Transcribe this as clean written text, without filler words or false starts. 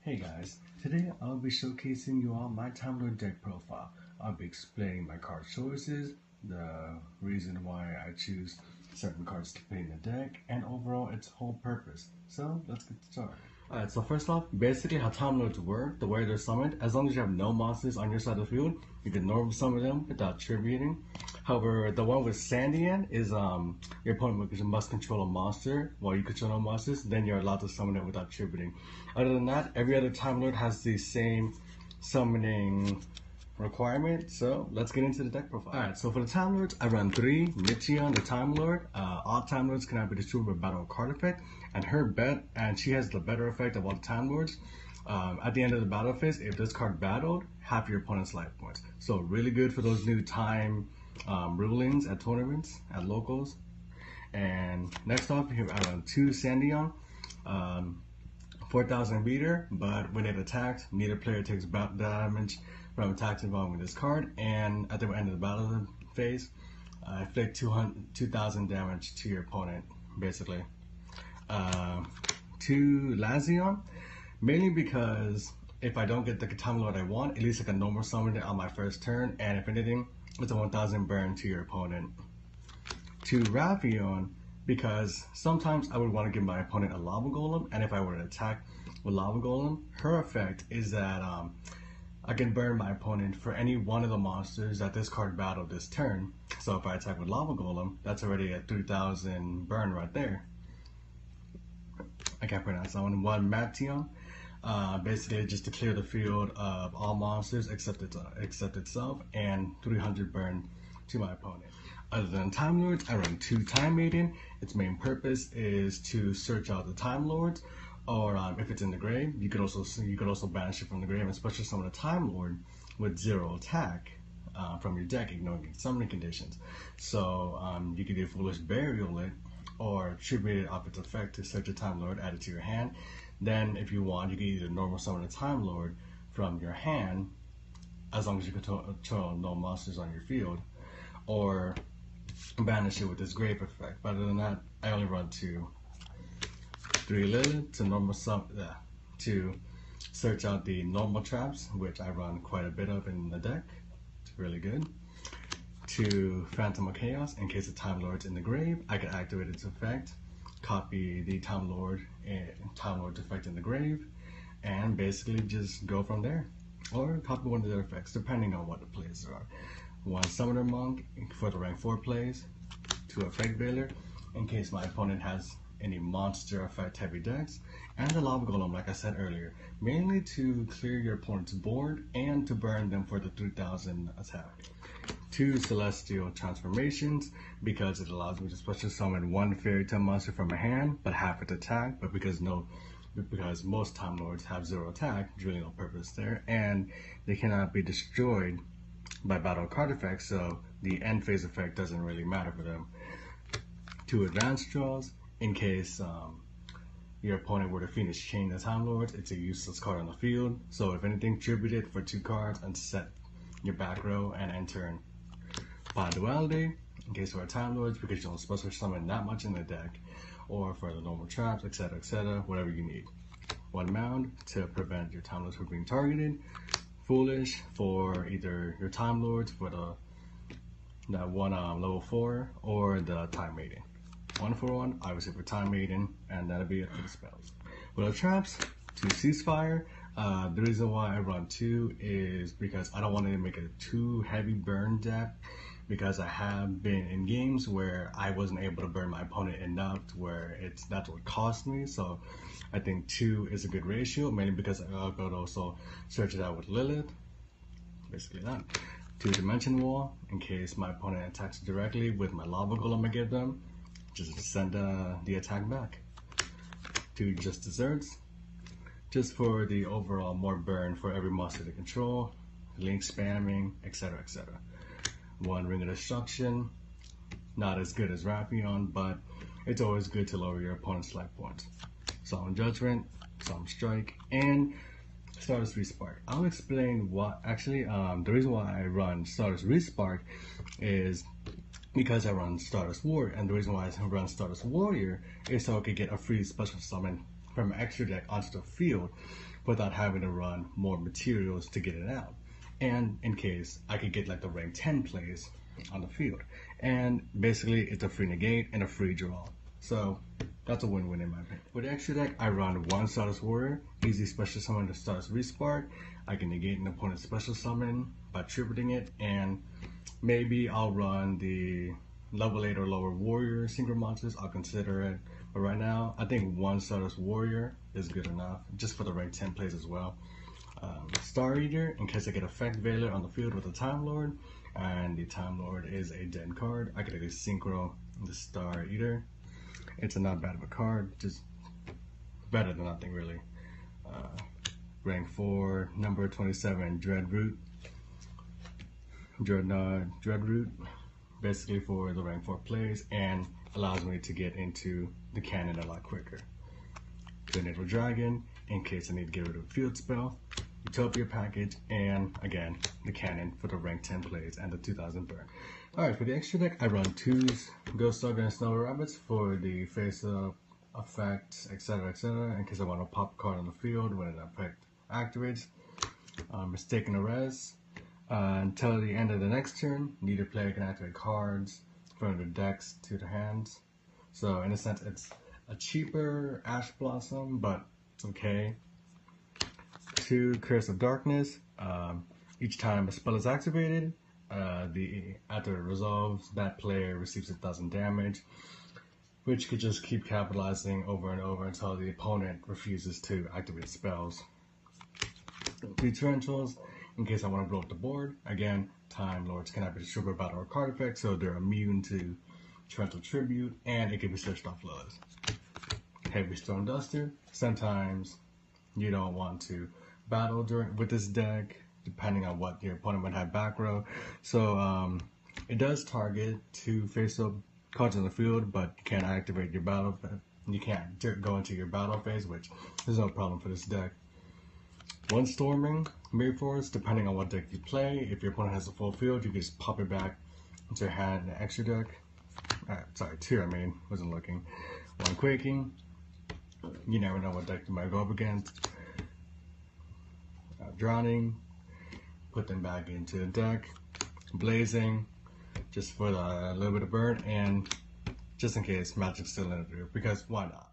Hey guys, today I'll be showcasing you all my Time Lord deck profile. I'll be explaining my card choices, the reason why I choose certain cards to put in the deck, and overall its whole purpose. So let's get started. Alright, so first off, basically how Time Lords work, the way they're summoned, as long as you have no monsters on your side of the field, you can normally summon them without tributing. However, the one with Sandian is your opponent must control a monster while you control no monsters, then you're allowed to summon it without tributing. Other than that, every other Time Lord has the same summoning requirement. So let's get into the deck profile. Alright, so for the Time Lords, I run 3 Michion, the Time Lord. All Time Lords cannot be destroyed with battle card effect, and she has the better effect of all the Time Lords. At the end of the battle phase, if this card battled, half your opponent's life points. So really good for those new time rulings at tournaments, at locals. And next off, here I run 2 Sandion. 4,000 meter, but when it attacks, neither player takes damage from attacks involving this card, and at the end of the battle phase, inflict 2,000 damage to your opponent, basically. 2 Lazion, mainly because if I don't get the Time Lord I want, at least I can normal summon it on my first turn, and if anything, it's a 1,000 burn to your opponent. 2 Ravion, because sometimes I would want to give my opponent a Lava Golem, and if I were to attack with Lava Golem, her effect is that I can burn my opponent for any one of the monsters that this card battled this turn. So if I attack with Lava Golem, that's already a 3,000 burn right there. I can't pronounce that one. 1 Maption, basically just to clear the field of all monsters except itself, and 300 burn to my opponent. Other than Time Lords, I run 2 Time Maiden. Its main purpose is to search out the Time Lords, or if it's in the grave, you could also banish it from the grave, especially summon a Time Lord with 0 attack from your deck, ignoring summoning conditions. So you could either Foolish Burial it, or tribute it off its effect to search a Time Lord, add it to your hand. Then, if you want, you can either normal summon a Time Lord from your hand, as long as you control no monsters on your field, or banish it with this grave effect. But other than that, I only run 2. 3 Lilith to search out the normal traps, which I run quite a bit of in the deck. It's really good. 2 Phantom of Chaos, in case the Time Lord's in the grave, I can activate its effect, copy the Time Lord's effect in the grave, and basically just go from there. Or copy one of their effects, depending on what the plays are. 1 Summoner Monk for the rank 4 plays. 2 Effect Veiler, in case my opponent has any monster effect heavy decks, and the Lava Golem, like I said earlier, mainly to clear your opponent's board and to burn them for the 3,000 attack. 2 Celestial Transformations, because it allows me to special summon 1 Fairy Tale monster from my hand, but half its attack, but because most Time Lords have 0 attack, there's really no purpose there, and they cannot be destroyed by battle card effects, so the end phase effect doesn't really matter for them. 2 Advanced Draws, in case your opponent were to Phoenix Chain the Time Lords, it's a useless card on the field, so if anything, tribute it for 2 cards and set your back row and end turn. 5 Duality, in case we're Time Lords, because you don't special summon that much in the deck, or for the normal traps, etc., whatever you need. 1 Mound to prevent your Time Lords from being targeted. Foolish for either your Time Lords for that one level 4, or the Time Maiden. 1 for 1, obviously for Time Maiden, and that'll be it for the spells. With the traps, 2 Ceasefire. The reason why I run 2 is because I don't want to make a too heavy burn deck, because I have been in games where I wasn't able to burn my opponent enough to where that's what cost me. So I think 2 is a good ratio, mainly because I could also search it out with Lilith. Basically that. 2 Dimension Wall, in case my opponent attacks directly with my Lava Golem I give them, just send the attack back. 2 Just Desserts, just for the overall more burn for every monster to control, link spamming, etc. 1 Ring of Destruction, not as good as Rapion, but it's always good to lower your opponent's life points. Solemn Judgment, Solemn Strike, and Stardust Respark. I'll explain what the reason why I run Stardust Respark is because I run Stardust Warrior, and the reason why I run Stardust Warrior is so I could get a free special summon from an extra deck onto the field without having to run more materials to get it out. And in case I could get like the rank 10 plays on the field. And basically it's a free negate and a free draw. So that's a win-win in my opinion. With the extra deck, I run one Stardust Warrior, easy special summon to Stardust Respark. I can negate an opponent's special summon by tripling it, and maybe I'll run the level 8 or lower Warrior Synchro Monsters. I'll consider it. But right now, I think one Stardust Warrior is good enough, just for the rank 10 plays as well. Star Eater, in case I get Effect Veiler on the field with a Time Lord, and the Time Lord is a dead card, I could at least synchro the Star Eater. It's not bad of a card, just better than nothing really. Rank 4, number 27, Dreadroot. Dreadroot, basically for the rank 4 plays, and allows me to get into the cannon a lot quicker. Tornado Dragon, in case I need to get rid of a field spell. Utopia package, and again, the cannon for the rank 10 plays and the 2000 burn. Alright, for the extra deck, I run 2s, Ghost Dog and Snow Rabbits for the face-up effects, etc., in case I want to pop a card on the field when an effect activates. Mistaken Arrest, until the end of the next turn, neither player can activate cards from the decks to the hands. So in a sense, it's a cheaper Ash Blossom, but it's okay. 2, Curse of Darkness. Each time a spell is activated, after it resolves, that player receives 1,000 damage, which could just keep capitalizing over and over until the opponent refuses to activate spells. 3 Torrentials, in case I want to blow up the board. Again, Time Lords cannot be distributed battle or card effects, so they're immune to Torrential Tribute, and it can be searched off Lilith. Heavy Stone Duster. Sometimes you don't want to battle with this deck, depending on what your opponent might have back row. So it does target 2 face-up cards on the field, but you can't activate your battle. You can't go into your battle phase, which is no problem for this deck. 1 Storming, Mirror Force, depending on what deck you play. If your opponent has a full field, you can just pop it back into your hand in an extra deck. Sorry, 2 wasn't looking. 1 Quaking, you never know what deck you might go up against. Drowning, put them back into the deck. Blazing, just for a little bit of burn, and just in case Magic's still in it, because why not?